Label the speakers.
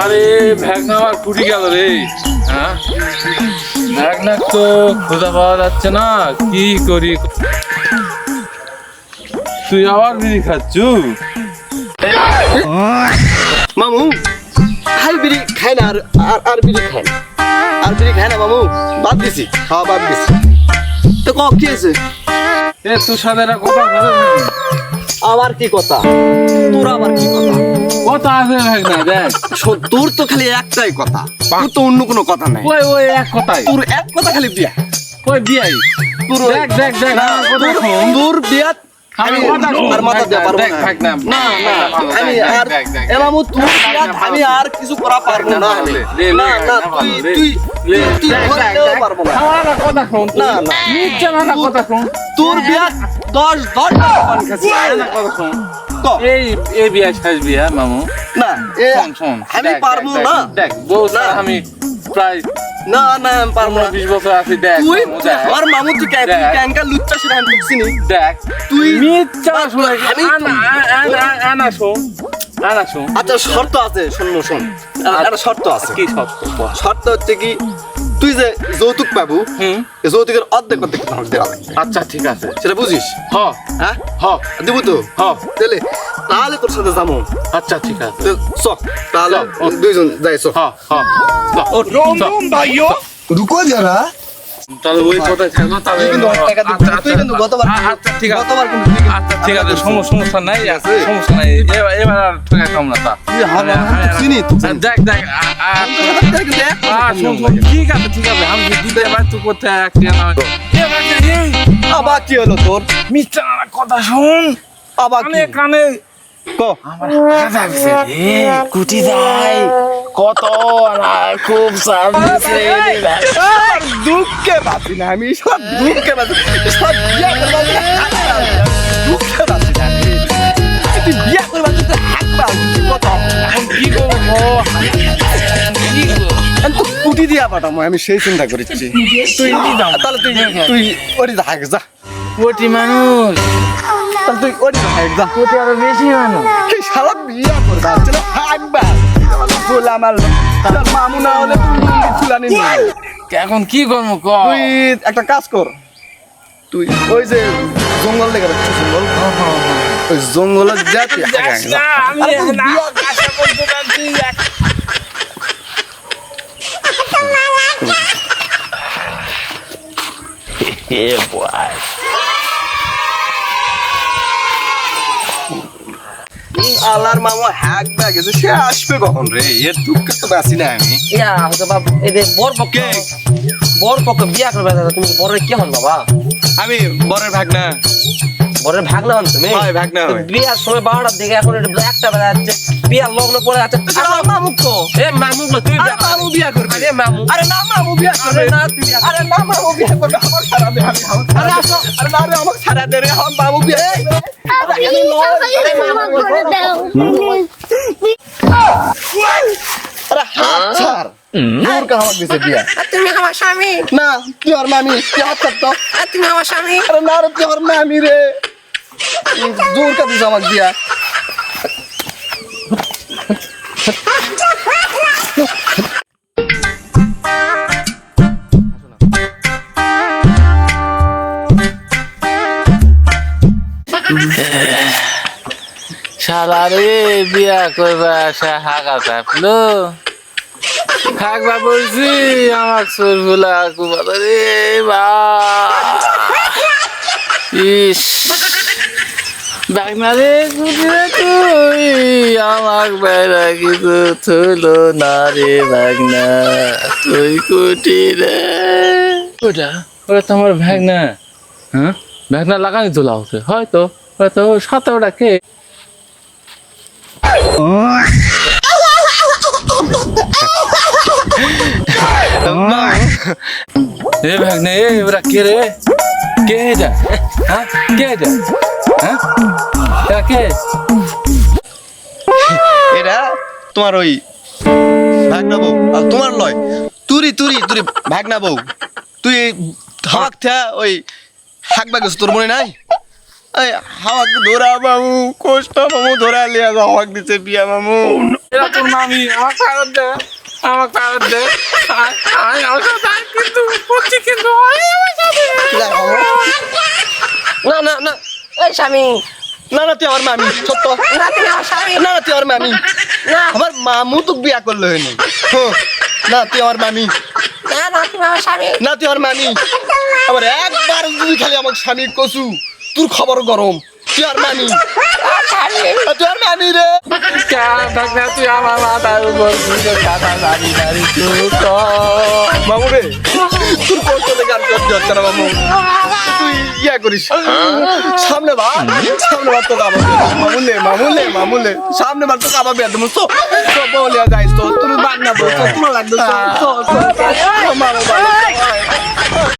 Speaker 1: আরে ভ্যাগনা আমার ফুটি গেল রে। হ্যাঁ ভ্যাগনা তো খোঁজা পাওয়া যাচ্ছে না, কি করি। তুই আবার বিড়ি খাচ্ছু?
Speaker 2: মামু আর বিড়ি খায় না, আর বিড়ি খায় না, আর বিড়ি খায় না মামু, বাদ দিছি, খাওয়া বাদ দিছি। তো কি আছে?
Speaker 1: এ তোর সাথে একটা কথা বলে।
Speaker 2: আবার কি কথা? তোর আবার কি কথা?
Speaker 1: কথা আছে ভ্যাগনা, দেখ
Speaker 2: তোর তো খালি একটাই কথা, তোর তো অন্য কোনো কথা নাই।
Speaker 1: ওই ওই এক কথাই,
Speaker 2: তোর এক কথা খালি বিয়া।
Speaker 1: ওই বিয়াই
Speaker 2: তোর
Speaker 1: দেখ দেখ দেখ আমার কথা শোন।
Speaker 2: তোর বিয়া আমি আর মাথা দিয়ে পারবো না। না না আমি আর এ মামু তুই বিয়া আমি আর কিছু করা পারবো না। না না তুই করতেও পারবো না।
Speaker 1: আমার কথা শোন।
Speaker 2: না না
Speaker 1: নিচে না কথা শোন।
Speaker 2: তোর বিয়া 10 টাকা পান খাচ্ছি।
Speaker 1: কথা শোন। এই বিয়া শেষ বিয়া মামু।
Speaker 2: না
Speaker 1: শোন শোন
Speaker 2: আমি পারবো না।
Speaker 1: দেখ বউ ছাড়া আমি প্রায়
Speaker 2: না না আমি পারবো না।
Speaker 1: 20 বছর আছি। দেখ
Speaker 2: তুই আমার মামু তুই ক্যাঙ্কা লুচ্চা সেটা আমি বুঝছিনি।
Speaker 1: দেখ
Speaker 2: তুই
Speaker 1: মিথ্যা শুনে আনা শোন।
Speaker 2: আচ্ছা শর্ত আছে, শোন একটা শর্ত আছে।
Speaker 1: কি শর্ত?
Speaker 2: শর্ত হচ্ছে কি, তুই যে যৌতুক পাবো যৌতুকের অর্ধেক ভাগ দেওয়া লাগবে।
Speaker 1: আচ্ছা ঠিক আছে,
Speaker 2: সেটা বুঝিস? হ্যাঁ দিব তো। তাহলে তোর সাথে যাবো।
Speaker 1: আচ্ছা ঠিক আছে,
Speaker 2: চক তাহলে দুইজন যাই চক।
Speaker 3: रुको जरा
Speaker 1: তাহলে ওই কথাই থাকলো। তাহলে
Speaker 2: তুই কিন্তু গতবার
Speaker 1: আচ্ছা ঠিক আছে,
Speaker 2: গতবার কিন্তু
Speaker 1: আচ্ছা ঠিক আছে, সমস্যা নাই, সমস্যা নাই। এবার আর টাকা কম না। তা
Speaker 2: চিনি
Speaker 1: দেখ দেখ ঠিক আছে ঠিক আছে, আমি দিতে এবার তুই কোথায়
Speaker 2: আবার কি হলো তোর?
Speaker 1: মিথ্যা কথা শোন।
Speaker 2: আবার
Speaker 1: কানে কানে আমার কুটি যায় কত খুব
Speaker 2: দুঃখে বাঁচি না আমি, সব দুঃখে বাঁচি, সব বিয়া করবা দুঃখে বাঁচি না। তুই বিয়া করবা তুই হাঁকবা কত
Speaker 1: কি করবো?
Speaker 2: কুটি দিয়া পাঠামো আমি, সেই চিন্তা করেছি। তুই তাহলে তুই ওরি হাঁক যা।
Speaker 1: কোটি মানুষ,
Speaker 2: তাহলে তুই ওরি হাঁক যা।
Speaker 1: কোটি আরো বেশি মানুষ।
Speaker 2: এই শালা বিয়া করবা চলো হাঁকবা বলে আমার মামু না হলে তুই ফুলানি নিয়ে।
Speaker 1: এখন কি করবো?
Speaker 2: তুই একটা কাজ কর, তুই ওই যে জঙ্গল লেগে যাচ্ছে, জঙ্গল ওই জঙ্গলের যা তুই আল্লাহর মামা হ্যাক ব্যাগ গেছে, সে আসবে কখন রে? এর দুঃখে তো বাঁচি না আমি।
Speaker 4: বর পক্ষ বিয়া করবে, তুমি বরের কি হন বাবা?
Speaker 2: আমি বরের ভাগনা।
Speaker 4: বরের ভাগনা হন তুমি?
Speaker 2: হয় ভাগনা হয়।
Speaker 4: বিয়ার সময় 12টার দিকে, এখন একটা বেলা যাচ্ছে, বিয়ার লগ্ন পড়ে আছে।
Speaker 2: মামুক তো
Speaker 4: মামুক না, তুই
Speaker 2: মামু বিয়া করবে।
Speaker 4: আরে মামু,
Speaker 2: আরে না মামু বিয়া করবে না, তুই আরে না মামু বিয়া করবে, আমার সারা দে আমি আরে আসো, আরে না রে আমার সারা দে রে, আমার মামু বিয়া আরে হাত ছাড়। তোর কা হাত দিছে বিয়া?
Speaker 4: তুমি আমার স্বামী
Speaker 2: না তুই আর মামি, তুই হাত ছাড় তো।
Speaker 4: তুমি আমার স্বামী।
Speaker 2: আরে না রে তুই আর মামি রে, জোর কা দিছে আমার বিয়া।
Speaker 1: শালা রে বিয়া করবা আসা হাঁকা থাকলো, হাঁকবা বলছি আমার চোর ভুলা কুবাদ রে বা। ইস বাগনা রে কুটিরে তুই আমার বেড়া কিছু থুলো না রে বাগনা, তুই কুটিরে। ওটা ওটা তো আমার ভাগনা। হ্যাঁ ভাগনা লাগানি তোলা হচ্ছে হয়তো, হয়তো সাথে ওটা কে এ ভাগনা এ ওরা কে রে? কে এটা? হ্যাঁ কে এটা? হ্যাঁ এরা কে?
Speaker 2: এটা তোমার ওই ভাগনা বউ, আর তোমার লয় তুরি তুরি তুরি ভাগনা বউ। তুই হাঁক থা ওই হাঁকবা গেছো, তোর মনে নাই? এই হাওয়াক ধরা মামু কষ্ট মামু ধরা লিয়া যাও হাওয়াক দিছে বিয়া মামু
Speaker 1: এরা তোর মামি আমার ফেরত দে আমার ফেরত দে আমি আমার সাথে কিন্তু করছি কিন্তু
Speaker 4: না না না এই স্বামী
Speaker 2: না না তুই আমার মামি সত্য
Speaker 4: না তুমি আমার স্বামী
Speaker 2: না না তুই আমার মামি
Speaker 4: না
Speaker 2: আমার মামু তোকে বিয়া করলো হয়নি না তুই আমার মামি
Speaker 4: না না তুমি আমার স্বামী
Speaker 2: না তুই আমার মামি আবার একবার যদি খালি আমার স্বামী কসু তোর খবর গরম তুই আর মামি তুই আর মামি রে
Speaker 1: ভাগনা তুই আমার মাথার উপর কথা দাঁড়ি দাঁড়ি
Speaker 2: মামু রে তোর কষ্ট দেখে আর সহ্য হচ্ছে না মামু তুই ইয়া করিস সামনে বার তো কাবা মামুলে সামনে বার তো কাবা বেদ মুসো সব বলিয়া যাইস তো তোর বাগনা বল তোর লাগবে মামু